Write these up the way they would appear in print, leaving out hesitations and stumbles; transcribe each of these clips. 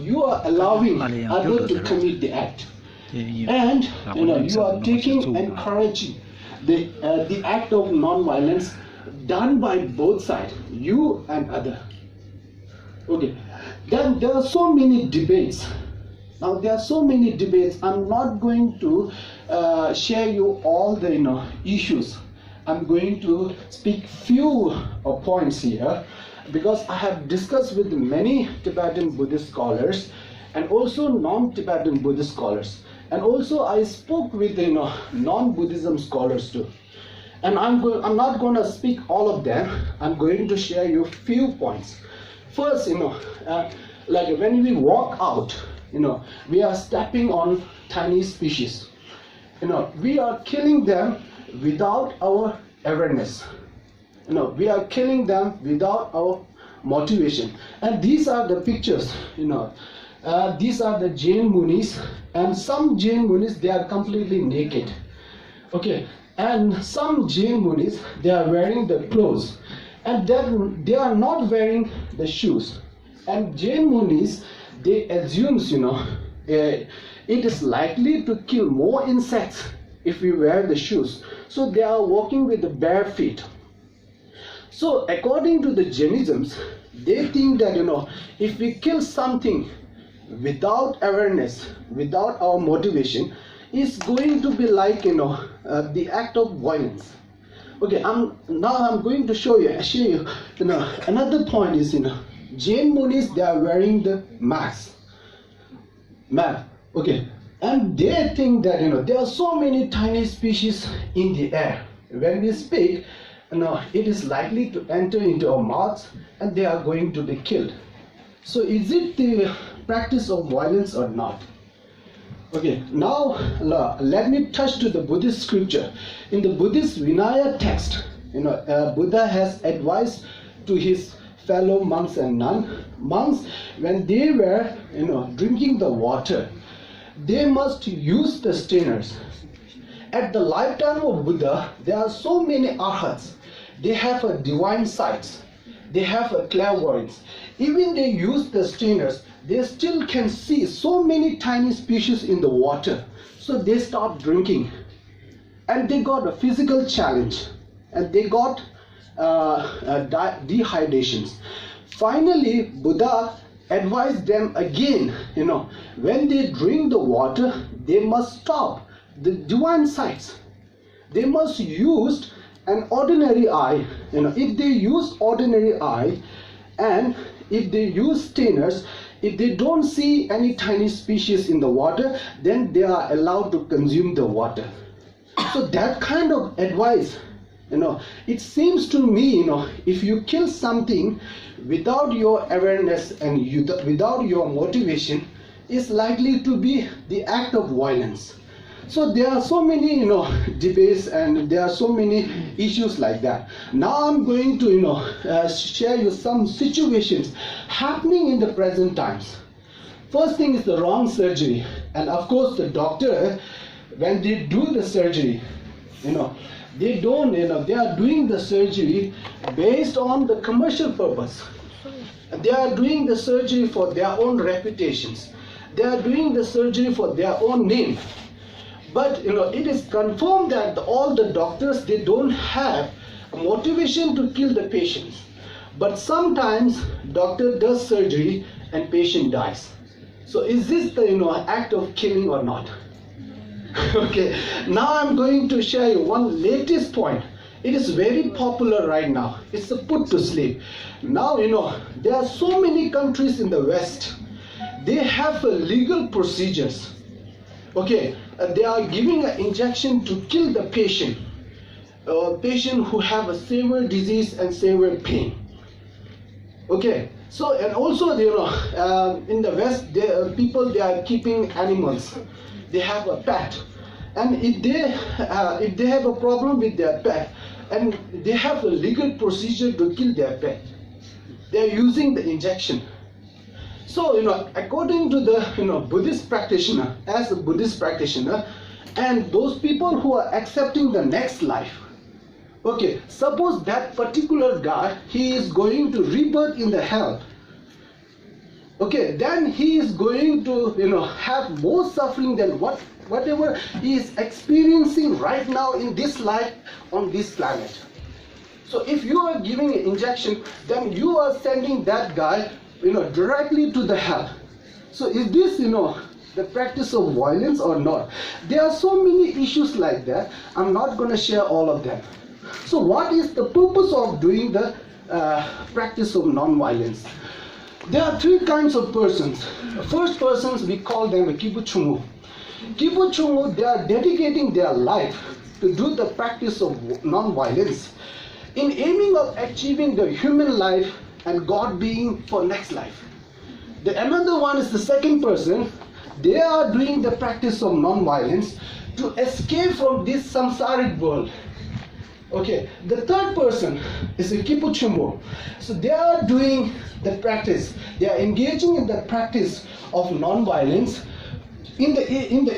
you are allowing others to commit the act, and you are taking, encouraging the act of non-violence done by both sides, you and other. Okay, then there are so many debates. Now there are so many debates. I'm not going to share you all the issues. I'm going to speak few points here, because I have discussed with many Tibetan Buddhist scholars and also non-Tibetan Buddhist scholars, and also I spoke with non-Buddhism scholars too. And I'm not going to speak all of them. I'm going to share you few points. First, like when we walk out, we are stepping on tiny species. We are killing them without our awareness. We are killing them without our motivation. And these are the pictures. These are the Jain Munis, and some Jain Munis, they are completely naked. Okay, and some Jain Munis, they are wearing the clothes, and they are not wearing the shoes. And Jain Munis, they assume it is likely to kill more insects if we wear the shoes, so they are walking with the bare feet. So according to the Jainisms, they think that if we kill something without awareness, without our motivation, it's going to be like the act of violence. Okay, I'm going to show you. Another point is Jain Munis, they are wearing the mask. Okay, and they think that there are so many tiny species in the air. When we speak, it is likely to enter into our mouths, and they are going to be killed. So is it the practice of violence or not? Okay, now let me touch to the Buddhist scripture. In the Buddhist Vinaya text, Buddha has advised to his fellow monks and nuns. Monks, when they were drinking the water, they must use the strainers. At the lifetime of Buddha, there are so many arhats. They have a divine sights. They have a clairvoyance. Even they use the strainers, they still can see so many tiny species in the water. So they stop drinking, and they got a physical challenge, and they got dehydrations. Finally, Buddha advised them again, when they drink the water, they must stop the divine sights. They must use an ordinary eye. If they use ordinary eye, and if they use strainers, if they don't see any tiny species in the water, then they are allowed to consume the water. So that kind of advice, it seems to me, if you kill something without your awareness and without your motivation, is likely to be the act of violence. So there are so many debates, and there are so many issues like that. Now I'm going to share you some situations happening in the present times. First thing is the wrong surgery, and of course the doctor, when they do the surgery, they don't they are doing the surgery based on the commercial purpose. They are doing the surgery for their own reputations. They are doing the surgery for their own name. But it is confirmed that all the doctors, they don't have a motivation to kill the patients. But sometimes doctor does surgery and patient dies. So is this the act of killing or not? Okay, now I'm going to share you one latest point. It is very popular right now. It's a put to sleep. Now there are so many countries in the West. They have legal procedures. Okay, they are giving an injection to kill the patient, patient who have a severe disease and severe pain. Okay, so and also in the West, people, they are keeping animals. They have a pet, and if they have a problem with their pet, and they have a legal procedure to kill their pet, they are using the injection. So, according to the Buddhist practitioner, as a Buddhist practitioner, and those people who are accepting the next life, okay, suppose that particular guy, he is going to rebirth in the hell. okay, then he is going to, have more suffering than whatever he is experiencing right now in this life on this planet. So if you are giving an injection, then you are sending that guy, directly to the hell. So is this, the practice of violence or not? There are so many issues like that. I'm not going to share all of them. So what is the purpose of doing the practice of non-violence? There are three kinds of persons. First persons, we call them a kipuchungu. Kipuchungu, they are dedicating their life to do the practice of non-violence in aiming of achieving the human life and God being for next life. The another one is the second person. They are doing the practice of non-violence to escape from this samsaric world. Okay, the third person is a kipuchumbo. So they are doing the practice. They are engaging in the practice of non-violence in the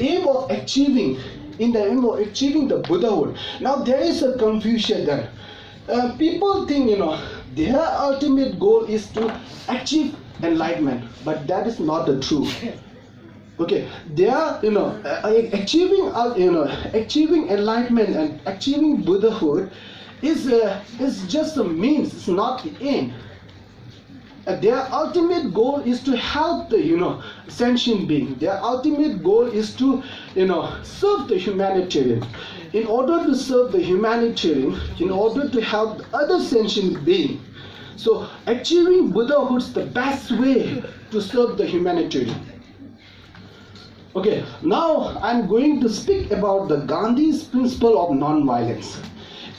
aim of achieving the Buddhahood. Now there is a confusion there. People think, their ultimate goal is to achieve enlightenment, but that is not the truth. Okay, they are, achieving enlightenment and achieving Buddhahood is just a means. It's not the end. Their ultimate goal is to help the sentient being. Their ultimate goal is to serve the humanitarian. In order to serve the humanitarian, in order to help the other sentient being. So achieving Buddhahood is the best way to serve the humanitarian. Okay, now I'm going to speak about the Gandhi's principle of non-violence.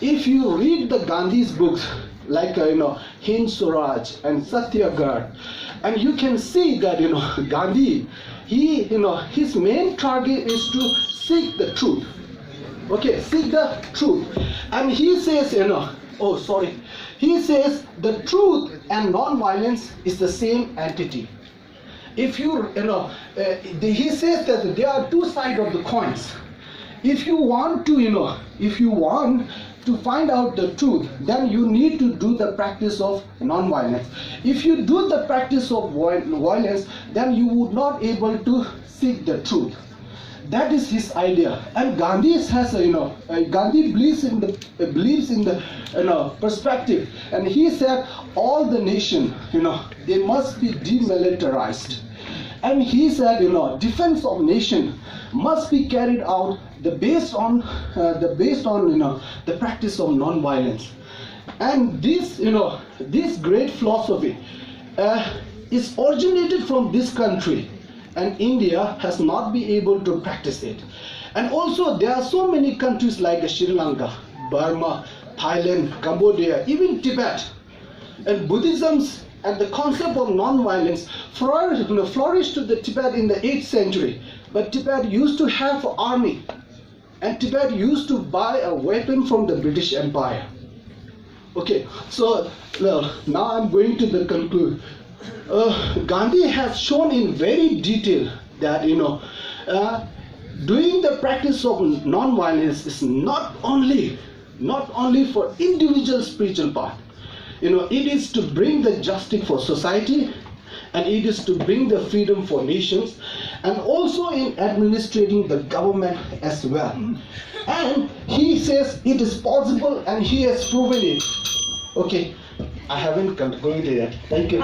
If you read the Gandhi's books like Hind Swaraj and Satyagraha, and you can see that Gandhi, his main target is to seek the truth. Okay, seek the truth, and he says he says the truth and non-violence is the same entity. If he says that there are two sides of the coins. If you want to find out the truth, then you need to do the practice of non-violence. If you do the practice of violence, then you would not able to seek the truth. That is his idea, and Gandhi has Gandhi believes in the perspective, and he said all the nation they must be demilitarized, and he said defense of nation must be carried out based on the practice of non-violence, and this great philosophy is originated from this country. And India has not been able to practice it. And also there are so many countries like Sri Lanka, Burma, Thailand, Cambodia, even Tibet. And Buddhism and the concept of non-violence flourished to the Tibet in the 8th century. But Tibet used to have an army. And Tibet used to buy a weapon from the British Empire. Okay, so now I'm going to conclude. Gandhi has shown in very detail that doing the practice of non-violence is not only for individual spiritual path. It is to bring the justice for society, and it is to bring the freedom for nations, and also in administrating the government as well. And he says it is possible, and he has proven it. Okay, I haven't concluded yet. Thank you.